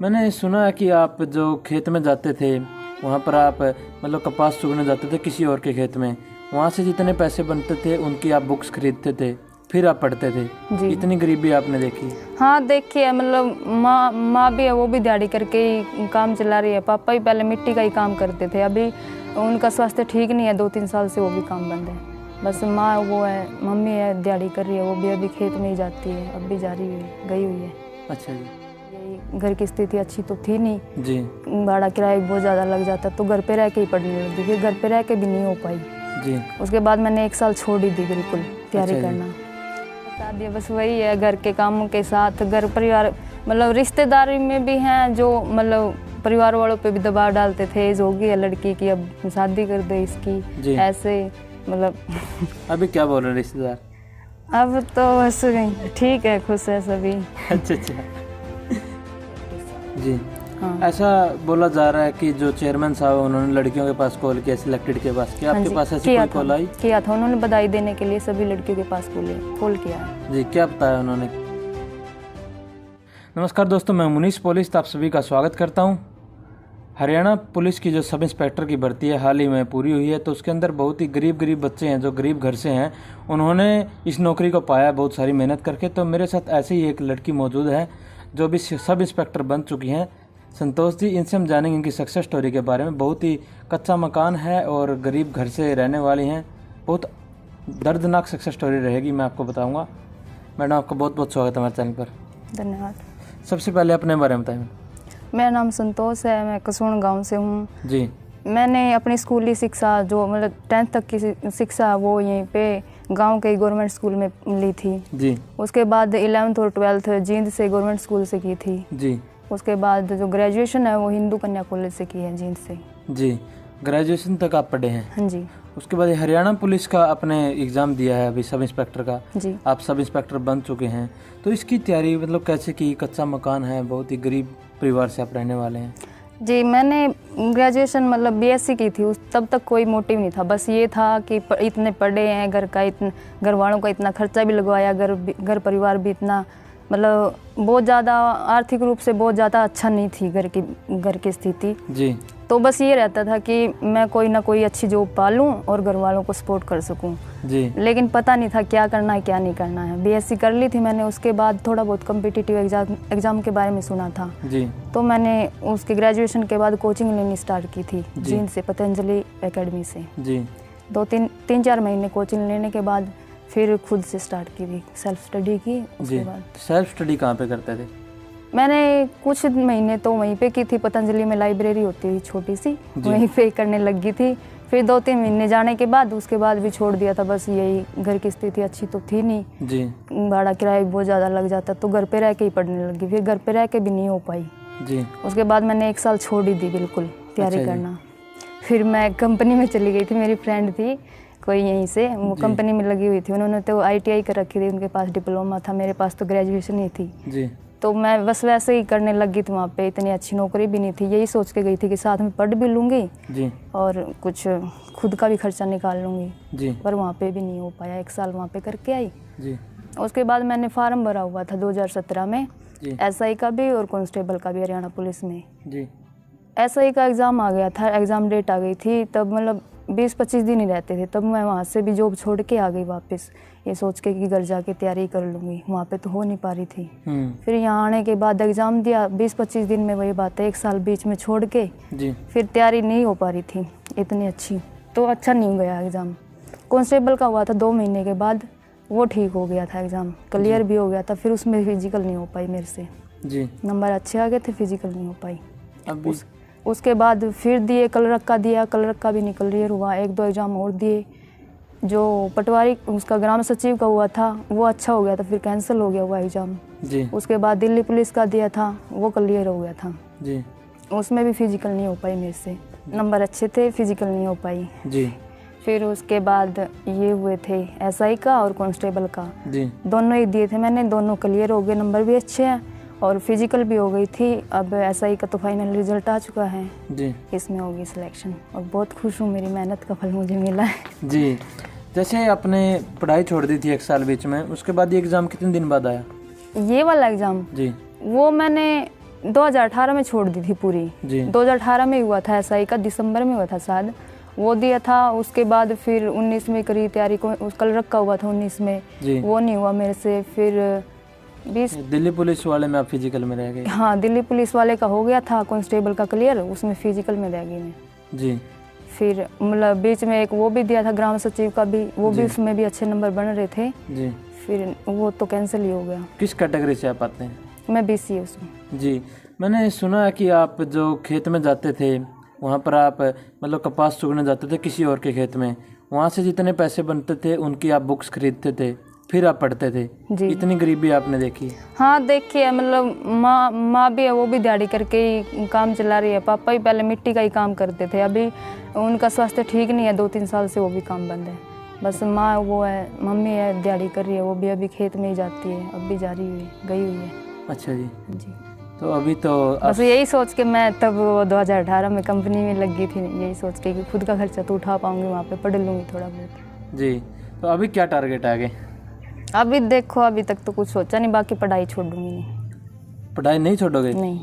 मैंने सुना है कि आप जो खेत में जाते थे वहाँ पर आप मतलब कपास चुगने जाते थे किसी और के खेत में, वहाँ से जितने पैसे बनते थे उनकी आप बुक्स खरीदते थे, फिर आप पढ़ते थे। इतनी गरीबी आपने देखी? हाँ देखी है, मतलब माँ भी है, वो भी दिहाड़ी करके ही काम चला रही है। पापा ही पहले मिट्टी का ही काम करते थे, अभी उनका स्वास्थ्य ठीक नहीं है, 2-3 साल से वो भी काम बंद है। बस माँ वो है, मम्मी है दिहाड़ी कर रही है, वो भी अभी खेत में ही जाती है, अब भी जा रही है, गई हुई है। अच्छा जी। यही घर की स्थिति अच्छी तो थी नहीं जी। भाड़ा किराया बहुत ज़्यादा लग जाता, तो घर पे रह के ही पढ़ने लगी, फिर घर पे रह के भी नहीं हो पाई जी। उसके बाद मैंने 1 साल छोड़ ही दी बिल्कुल तैयारी करना। बता दिया बस वही है, घर के कामों के साथ घर परिवार मतलब रिश्तेदारी में भी हैं जो मतलब परिवार वालों पे भी दबाव डालते थे, एज होगी है लड़की की, अब शादी कर दे इसकी, ऐसे मतलब अभी क्या बोल रहे हैं रिश्तेदार? अब तो बस ठीक है, खुश है सभी। अच्छा जी। हाँ। ऐसा बोला जा रहा है कि जो चेयरमैन साहब उन्होंने लड़कियों के पास कॉल किया सिलेक्टेड के पास, क्या आपके पास ऐसी कोई कॉल आई? किया था, उन्होंने बधाई देने के लिए सभी लड़कियों के पास कॉल किया है। जी, क्या बताया उन्होंने? नमस्कार दोस्तों, मैं मुनीश पुलिस आप सभी का स्वागत करता हूं। हरियाणा पुलिस की जो सब इंस्पेक्टर की भर्ती है हाल ही में पूरी हुई है, तो उसके अंदर बहुत ही गरीब बच्चे हैं जो गरीब घर से हैं, उन्होंने इस नौकरी को पाया बहुत सारी मेहनत करके। तो मेरे साथ ऐसे ही एक लड़की मौजूद है जो भी सब इंस्पेक्टर बन चुकी हैं, संतोष जी। इनसे हम जानेंगे इनकी सक्सेस स्टोरी के बारे में। बहुत ही कच्चा मकान है और गरीब घर से रहने वाली हैं, बहुत दर्दनाक सक्सेस स्टोरी रहेगी, मैं आपको बताऊंगा। मैडम आपका बहुत बहुत स्वागत है हमारे चैनल पर। धन्यवाद। सबसे पहले अपने बारे में बताएं। मेरा नाम संतोष है, मैं कसोण गांव से हूँ जी। मैंने अपनी स्कूली शिक्षा जो मतलब 10th तक की शिक्षा वो यहीं पे गांव के गवर्नमेंट स्कूल में ली थी जी। उसके बाद 11th और 12th जींद से गवर्नमेंट स्कूल से की थी जी। उसके बाद जो ग्रेजुएशन है वो हिंदू कन्या कॉलेज से की है जींद से। जी, ग्रेजुएशन तक आप पढ़े हैं? हाँ जी। उसके बाद हरियाणा पुलिस का आपने एग्ज़ाम दिया है अभी सब इंस्पेक्टर का। जी। आप सब इंस्पेक्टर बन चुके हैं, तो इसकी तैयारी मतलब कैसे की? कच्चा मकान है, बहुत ही गरीब परिवार से आप रहने वाले हैं। जी, मैंने ग्रेजुएशन मतलब बीएससी की थी, तब तक कोई मोटिव नहीं था, बस ये था कि इतने पढ़े हैं, घर वालों का इतना खर्चा भी लगवाया, घर परिवार भी इतना मतलब बहुत ज़्यादा आर्थिक रूप से बहुत ज़्यादा अच्छा नहीं थी घर की स्थिति जी। तो बस ये रहता था कि मैं कोई ना कोई अच्छी जॉब पा लूँ और घर वालों को सपोर्ट कर सकूँ जी। लेकिन पता नहीं था क्या करना है क्या नहीं करना है। बीएससी कर ली थी मैंने, उसके बाद थोड़ा बहुत कम्पिटिटिव एग्ज़ाम के बारे में सुना था जी। तो मैंने उसके ग्रेजुएशन के बाद कोचिंग लेनी स्टार्ट की थी जींद से, पतंजलि एकेडमी से जी। 2-3-4 महीने कोचिंग लेने के बाद फिर खुद से स्टार्ट की थी, सेल्फ स्टडी की। उसके बाद सेल्फ स्टडी कहाँ पे करते थे? मैंने कुछ महीने तो वहीं पे की थी, पतंजलि में लाइब्रेरी होती थी छोटी सी, वहीं पे करने लगी थी। फिर 2-3 महीने जाने के बाद उसके बाद भी छोड़ दिया था, बस यही घर की स्थिति अच्छी तो थी नहीं जी। भाड़ा किराया बहुत ज़्यादा लग जाता, तो घर पे रह के ही पढ़ने लगी, फिर घर पे रह के भी नहीं हो पाई जी। उसके बाद मैंने 1 साल छोड़ ही दी बिल्कुल तैयारी करना। फिर मैं कंपनी में चली गई थी, मेरी फ्रेंड थी कोई यहीं से, वो कंपनी में लगी हुई थी, उन्होंने तो ITI कर रखी थी, उनके पास डिप्लोमा था, मेरे पास तो ग्रेजुएशन ही थी जी। तो मैं बस वैसे ही करने लगी थी, वहाँ पे इतनी अच्छी नौकरी भी नहीं थी, यही सोच के गई थी कि साथ में पढ़ भी लूँगी जी और कुछ खुद का भी खर्चा निकाल लूँगी जी। पर वहाँ पे भी नहीं हो पाया, 1 साल वहाँ पे करके आई जी। उसके बाद मैंने फार्म भरा हुआ था 2017 में SI का भी और कांस्टेबल का भी हरियाणा पुलिस में जी। SI का एग्ज़ाम आ गया था, एग्ज़ाम डेट आ गई थी, तब मतलब 20-25 दिन ही रहते थे, तब मैं वहाँ से भी जॉब छोड़ के आ गई वापस, ये सोच के कि घर जाके तैयारी कर लूँगी, वहाँ पे तो हो नहीं पा रही थी। फिर यहाँ आने के बाद एग्ज़ाम दिया, 20-25 दिन में वही बात है, 1 साल बीच में छोड़ के जी। फिर तैयारी नहीं हो पा रही थी इतनी अच्छी, तो अच्छा नहीं गया एग्ज़ाम। कांस्टेबल का हुआ था 2 महीने के बाद, वो ठीक हो गया था, एग्ज़ाम क्लियर भी हो गया था, फिर उसमें फिजिकल नहीं हो पाई मेरे से जी। नंबर अच्छे आ गए थे, फिजिकल नहीं हो पाई। उसके बाद फिर दिए, कलरक का दिया, कलरक का भी नहीं क्लियर हुआ, 1-2 एग्ज़ाम और दिए। जो पटवारी उसका ग्राम सचिव का हुआ था वो अच्छा हो गया था, फिर कैंसिल हो गया हुआ एग्ज़ाम जी। उसके बाद दिल्ली पुलिस का दिया था, वो क्लियर हो गया था जी। उसमें भी फिजिकल नहीं हो पाई मेरे से, नंबर अच्छे थे, फिजिकल नहीं हो पाई जी। फिर उसके बाद ये हुए थे SI का और कांस्टेबल का जी। दोनों ही दिए थे मैंने, दोनों क्लियर हो गए, नंबर भी अच्छे हैं और फिजिकल भी हो गई थी। अब SI का तो फाइनल रिजल्ट आ चुका है जी, इसमें होगी सिलेक्शन और बहुत खुश हूँ, मेरी मेहनत का फल मुझे मिला है जी। जैसे आपने पढ़ाई छोड़ दी थी 1 साल बीच में, उसके बाद ये एग्ज़ाम कितने दिन बाद आया? ये वाला एग्ज़ाम जी, वो मैंने 2018 में छोड़ दी थी पूरी जी। 2018 में हुआ था SI का, दिसंबर में हुआ था शायद, वो दिया था। उसके बाद फिर 19 में करी तैयारी को, कल रखा हुआ था 19 में जी। वो नहीं हुआ मेरे से। फिर 20 दिल्ली पुलिस वाले में आप फिजिकल में रह गए? हाँ, दिल्ली पुलिस वाले का हो गया था कांस्टेबल का क्लियर, उसमें फिजिकल में रह गई मैं। जी। फिर मतलब बीच में एक वो भी दिया था ग्राम सचिव का भी, वो भी उसमें भी अच्छे नंबर बन रहे थे जी। फिर वो तो कैंसिल ही हो गया। किस कैटेगरी से आप आते हैं? मैं BC है उसमें। जी। मैंने सुना है कि आप जो खेत में जाते थे वहाँ पर आप मतलब कपास चुगने जाते थे किसी और के खेत में, वहाँ से जितने पैसे बनते थे उनकी आप बुक्स खरीदते थे, फिर आप पढ़ते थे जी। इतनी गरीबी आपने देखी? हाँ देखी है, मतलब माँ भी है, वो भी दिहाड़ी करके ही काम चला रही है। पापा ही पहले मिट्टी का ही काम करते थे, अभी उनका स्वास्थ्य ठीक नहीं है, 2-3 साल से वो भी काम बंद है। बस माँ वो है, मम्मी है दिहाड़ी कर रही है, वो भी अभी खेत में ही जाती है, अब भी जा रही हुई गई हुई है। अच्छा जी। जी। तो अभी तो बस यही सोच के मैं तब 2018 में कंपनी में लग गई थी, यही सोच के कि खुद का खर्चा तो उठा पाऊंगी, वहाँ पे पढ़ लूँगी थोड़ा बहुत। जी। तो अभी क्या टारगेट है आगे? अभी देखो, अभी तक तो कुछ सोचा नहीं, बाकी पढ़ाई छोड़ दूंगी नहीं। पढ़ाई नहीं छोड़ोगे? नहीं।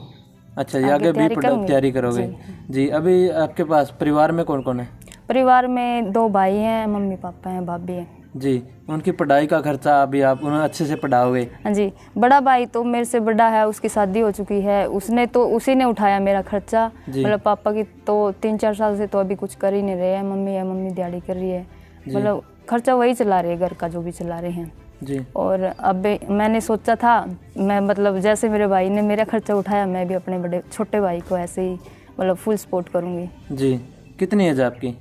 अच्छा जी, आगे भी तैयारी करोगे? जी। अभी आपके पास परिवार में कौन कौन है? परिवार में 2 भाई हैं, मम्मी पापा हैं, भाभी है। जी। उनकी पढ़ाई का खर्चा अभी आप उन्हें अच्छे से पढ़ाओगे? हाँ जी। बड़ा भाई तो मेरे से बड़ा है, उसकी शादी हो चुकी है, उसी ने उठाया मेरा खर्चा। मतलब पापा की तो 3-4 साल से तो अभी कुछ कर ही नहीं रहे हैं, मम्मी है, मम्मी दिहाड़ी कर रही है, मतलब खर्चा वही चला रहे हैं, घर का जो भी चला रहे हैं जी। और अब मैंने सोचा था, मैं मतलब जैसे मेरे भाई ने मेरा खर्चा उठाया, मैं भी अपने छोटे भाई को ऐसे ही मतलब फुल सपोर्ट करूँगी। जी। कितनी एज आपकी?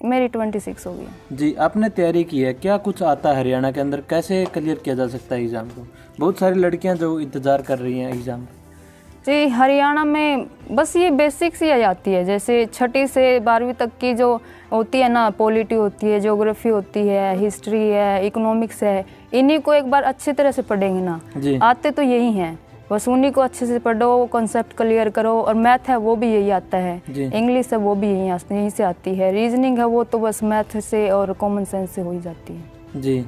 मेरी 26 हो गई। जी। आपने तैयारी की है, क्या कुछ आता है हरियाणा के अंदर, कैसे क्लियर किया जा सकता है एग्ज़ाम को? बहुत सारी लड़कियां जो इंतज़ार कर रही हैं एग्ज़ाम। जी, हरियाणा में बस ये बेसिक्स ही आ जाती है, जैसे 6ठी से 12वीं तक की जो होती है ना, पॉलिटी होती है, ज्योग्राफी होती है, हिस्ट्री है, इकोनॉमिक्स है, इन्हीं को एक बार अच्छी तरह से पढ़ेंगे ना। जी। आते तो यही हैं, बस उन्हीं को अच्छे से पढ़ो, कॉन्सेप्ट क्लियर करो। और मैथ है वो भी यही आता है, इंग्लिश है वो भी यहीं से आती है, रीजनिंग है वो तो बस मैथ से और कॉमन सेंस से हो ही जाती है। जी।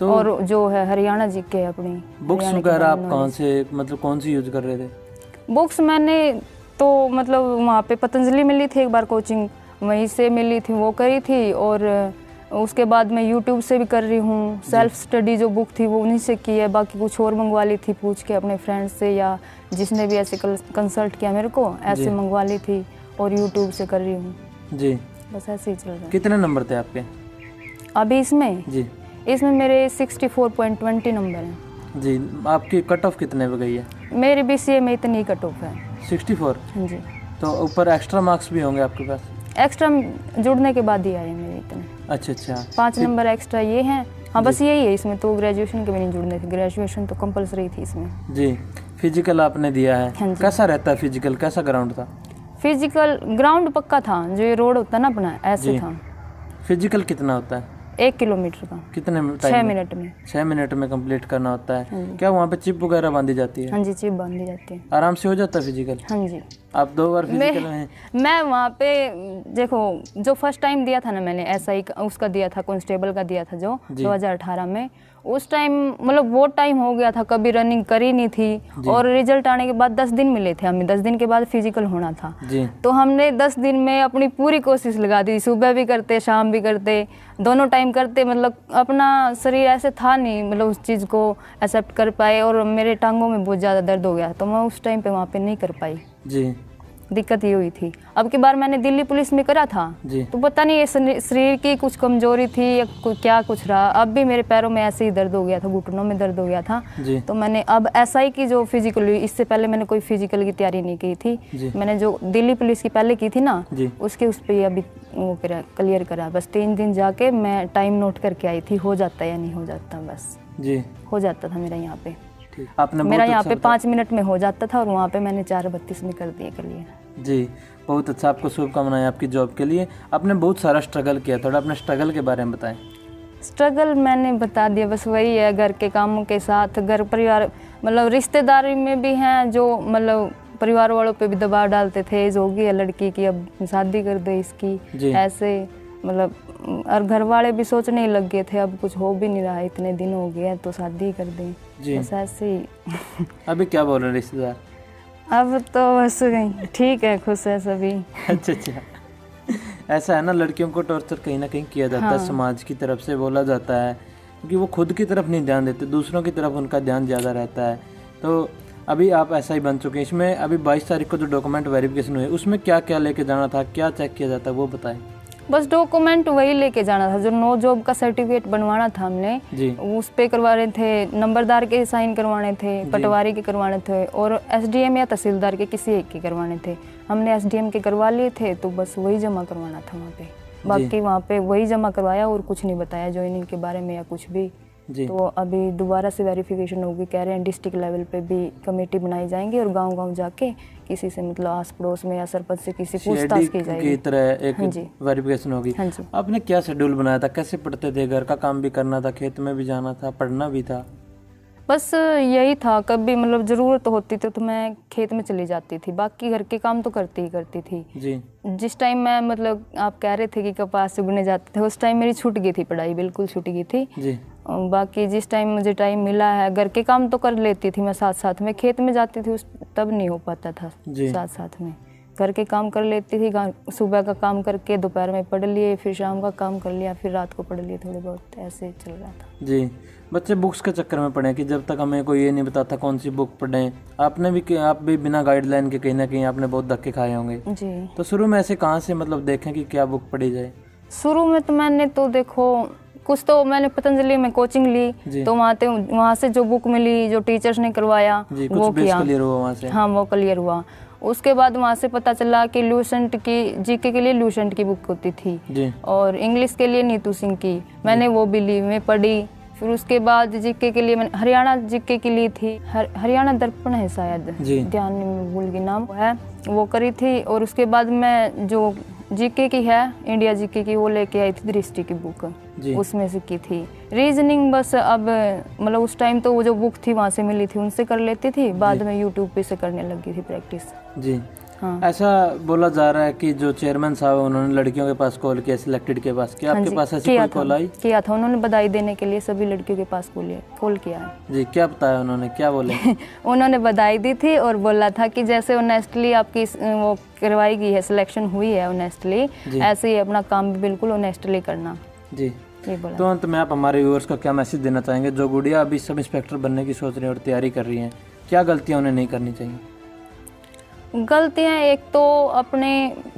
तो और जो है हरियाणा जीके है अपनी बुक्स वगैरह आप कहाँ से, मतलब कौन सी यूज कर रहे थे? बुक्स मैंने तो मतलब वहाँ पे पतंजलि मिली थी एक बार कोचिंग, वहीं से मिली थी, वो करी थी। और उसके बाद मैं यूट्यूब से भी कर रही हूँ, सेल्फ स्टडी जो बुक थी वो उन्हीं से की है, बाकी कुछ और मंगवा ली थी पूछ के अपने फ्रेंड्स से, या जिसने भी ऐसे कंसल्ट किया मेरे को, ऐसे मंगवा ली थी और यूट्यूब से कर रही हूँ। जी। बस ऐसे ही चल रहा है। कितने नंबर थे आपके अभी इसमें? जी। इसमें मेरे 64.20 नंबर हैं। जी। आपकी कट ऑफ कितने पे गई है? मेरी BCA में इतनी कट ऑफ है, 64। हाँ जी। तो ऊपर एक्स्ट्रा मार्क्स भी होंगे आपके पास? एक्स्ट्रा जुड़ने के बाद ही आए मेरे इतने। अच्छा। 5 नंबर एक्स्ट्रा ये हैं। हाँ बस यही है इसमें, तो ग्रेजुएशन के भी नहीं जुड़ने थे, ग्रेजुएशन तो कंपलसरी थी इसमें। जी। फिजिकल आपने दिया है? हाँ जी। कैसा रहता है फिजिकल, कैसा ग्राउंड था? फिजिकल ग्राउंड पक्का था, जो ये रोड होता है ना अपना, ऐसे था। फिजिकल कितना होता है? 1 किलोमीटर का। कितने 6 मिनट में? 6 मिनट में कंप्लीट करना होता है। क्या वहाँ पे चिप वगैरह बांधी जाती है? हाँ जी, चिप बांधी जाती है। आराम से हो जाता है फिजिकल? हाँ जी। आप 2 बार फिजिकल में हैं? मैं वहाँ पे देखो, जो फर्स्ट टाइम दिया था ना मैंने, SI उसका दिया था, कांस्टेबल का दिया था जो 2018 में, उस टाइम मतलब वो टाइम हो गया था, कभी रनिंग करी नहीं थी, और रिजल्ट आने के बाद 10 दिन मिले थे हमें, 10 दिन के बाद फिजिकल होना था। तो हमने 10 दिन में अपनी पूरी कोशिश लगा दी, सुबह भी करते शाम भी करते, दोनों टाइम करते, मतलब अपना शरीर ऐसे था नहीं, मतलब उस चीज़ को एक्सेप्ट कर पाए, और मेरे टांगों में बहुत ज़्यादा दर्द हो गया, तो मैं उस टाइम पे वहाँ पे नहीं कर पाई। जी। दिक्कत ये हुई थी। अब की बार मैंने दिल्ली पुलिस में करा था, तो पता नहीं ये शरीर की कुछ कमजोरी थी या क्या कुछ रहा, अब भी मेरे पैरों में ऐसे ही दर्द हो गया था, घुटनों में दर्द हो गया था। तो मैंने अब SI की जो फिजिकल हुई, इससे पहले मैंने कोई फिजिकल की तैयारी नहीं की थी, मैंने जो दिल्ली पुलिस की पहले की थी ना, उसके उस पर अभी वो क्लियर करा। बस 3 दिन जाके मैं टाइम नोट करके आई थी, हो जाता या नहीं हो जाता, बस हो जाता था मेरा यहाँ पे। आपने मेरा यहाँ पे 5 मिनट में हो जाता था, और वहाँ पे मैंने 4:32 में कर दिया क्लियर। जी, बहुत अच्छा। आपको शुभकामनाएं आपकी जॉब के लिए। आपने बहुत सारा स्ट्रगल किया, थोड़ा अपने स्ट्रगल के बारे में बताएं। स्ट्रगल मैंने बता दिया, बस वही है, घर के कामों के साथ, घर परिवार, मतलब रिश्तेदारी में भी हैं जो मतलब परिवार वालों पे भी दबाव डालते थे, एज होगी है लड़की की, अब शादी कर दे इसकी, ऐसे मतलब, और घर वाले भी सोचने ही लग गए थे, अब कुछ हो भी नहीं रहा, इतने दिन हो गए तो शादी कर दें, बस ऐसे ही। अभी क्या बोल रहे हैं रिश्तेदार? अब तो बस ठीक है, खुश है सभी। अच्छा अच्छा, ऐसा है ना, लड़कियों को टॉर्चर कहीं ना कहीं किया जाता है, समाज की तरफ से बोला जाता है, क्योंकि वो खुद की तरफ नहीं ध्यान देते, दूसरों की तरफ उनका ध्यान ज़्यादा रहता है। तो अभी आप ऐसा ही बन चुके हैं। इसमें अभी 22 तारीख को जो डॉक्यूमेंट वेरिफिकेशन हुई, उसमें क्या क्या लेके जाना था, क्या चेक किया जाता है, वो बताएं। बस डॉक्यूमेंट वही लेके जाना था, जो नो जॉब का सर्टिफिकेट बनवाना था हमने जी, उस पे करवाने थे, नंबरदार के साइन करवाने थे, पटवारी के करवाने थे और एसडीएम या तहसीलदार के किसी एक के करवाने थे। हमने एसडीएम के करवा लिए थे, तो बस वही जमा करवाना था वहाँ पे। बाकी वहाँ पे वही जमा करवाया और कुछ नहीं बताया ज्वाइनिंग के बारे में या कुछ भी। जी। तो अभी दोबारा से वेरिफिकेशन होगी, कह रहे हैं डिस्ट्रिक्ट लेवल पे भी कमेटी बनाई जाएंगी और गांव-गांव जाके किसी से मतलब आस पड़ोस में या सरपंच से किसी पूछताछ की जाएगी की तरह एक वेरिफिकेशन होगी। हाँ जी। आपने क्या शेड्यूल बनाया था, कैसे पढ़ते थे, घर का काम भी करना था, खेत में भी जाना था, पढ़ना भी था? बस यही था, कभी मतलब ज़रूरत होती थी तो मैं खेत में चली जाती थी, बाकी घर के काम तो करती ही करती थी जी। जिस टाइम मैं मतलब आप कह रहे थे कि कपास उगने जाते थे, उस टाइम मेरी छूट गई थी पढ़ाई, बिल्कुल छूट गई थी जी। बाकी जिस टाइम मुझे टाइम मिला है घर के काम तो कर लेती थी मैं, साथ साथ में खेत में जाती थी तब नहीं हो पाता था साथ साथ में। घर के काम कर लेती थी, सुबह का काम करके दोपहर में पढ़ लिए, फिर शाम का काम कर लिया, फिर रात को पढ़ लिए थोड़े बहुत, ऐसे चल रहा था। जी। बच्चे बुक्स के चक्कर में पढ़े कि जब तक हमें कोई ये नहीं बताता कौन सी बुक पढ़ें, आप भी बिना गाइडलाइन के कहीं ना कहीं आपने बहुत धक्के खाए होंगे। जी। तो शुरू में ऐसे कहाँ से मतलब देखें कि क्या बुक पढ़ी जाए? शुरू में तो मैंने तो देखो कुछ तो मैंने पतंजलि में कोचिंग ली, तो वहाँ से जो बुक मिली, जो टीचर्स ने करवाया वो किया, क्लियर हुआ वहाँ से। हाँ वो क्लियर हुआ। उसके बाद वहाँ से पता चला कि लूसेंट की जीके के लिए लूसेंट की बुक होती थी जी। और इंग्लिश के लिए नीतू सिंह की, मैंने वो भी ली, मैं पढ़ी। फिर उसके बाद जीके के लिए मैंने हरियाणा जीके के लिए थी, हरियाणा दर्पण है शायद, ध्यान में भूल गई नाम है, वो करी थी। और उसके बाद मैं जो जीके की है इंडिया जीके की वो लेके आई थी दृष्टि की बुक, उसमें से की थी। रीजनिंग बस अब मतलब उस टाइम तो वो जो बुक थी वहाँ से मिली थी उनसे कर लेती थी, बाद में यूट्यूब पे से करने लगी थी प्रैक्टिस। जी। हाँ। ऐसा बोला जा रहा है कि जो चेयरमैन साहब उन्होंने लड़कियों के पास कॉल किया सिलेक्टेड के पास, क्या आपके पास ऐसी कोई कॉल आई? किया था, उन्होंने बधाई देने के लिए सभी लड़कियों के पास कॉल किया है। जी। क्या बताया उन्होंने, क्या बोले? उन्होंने बधाई दी थी और बोला था कि जैसे ऑनेस्टली आपकी वो करवाई गई है, सिलेक्शन हुई है ऑनेस्टली, ऐसे ही अपना काम भी बिल्कुल ऑनेस्टली करना। जी। तो अंत में आप हमारे व्यूअर्स को क्या मैसेज देना चाहेंगे, जो गुड़िया अभी सब इंस्पेक्टर बनने की सोच रही है और तैयारी कर रही हैं, क्या गलतियाँ उन्हें नहीं करनी चाहिए? गलतियाँ एक तो अपने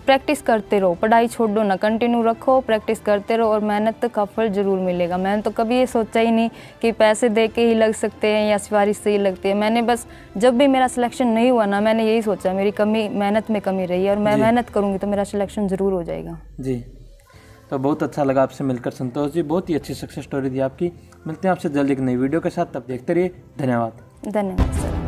प्रैक्टिस करते रहो, पढ़ाई छोड़ दो ना, कंटिन्यू रखो, प्रैक्टिस करते रहो और मेहनत का फल जरूर मिलेगा। मैंने तो कभी ये सोचा ही नहीं कि पैसे दे के ही लग सकते हैं या सिफारिश से ही लगते हैं। मैंने बस जब भी मेरा सिलेक्शन नहीं हुआ ना, मैंने यही सोचा मेरी कमी मेहनत में कमी रही है और मैं मेहनत करूँगी तो मेरा सिलेक्शन ज़रूर हो जाएगा। जी। तो बहुत अच्छा लगा आपसे मिलकर संतोष जी, बहुत ही अच्छी सक्सेस स्टोरी थी आपकी। मिलते हैं आपसे जल्दी एक नई वीडियो के साथ, तब देखते रहिए। धन्यवाद। धन्यवाद सर।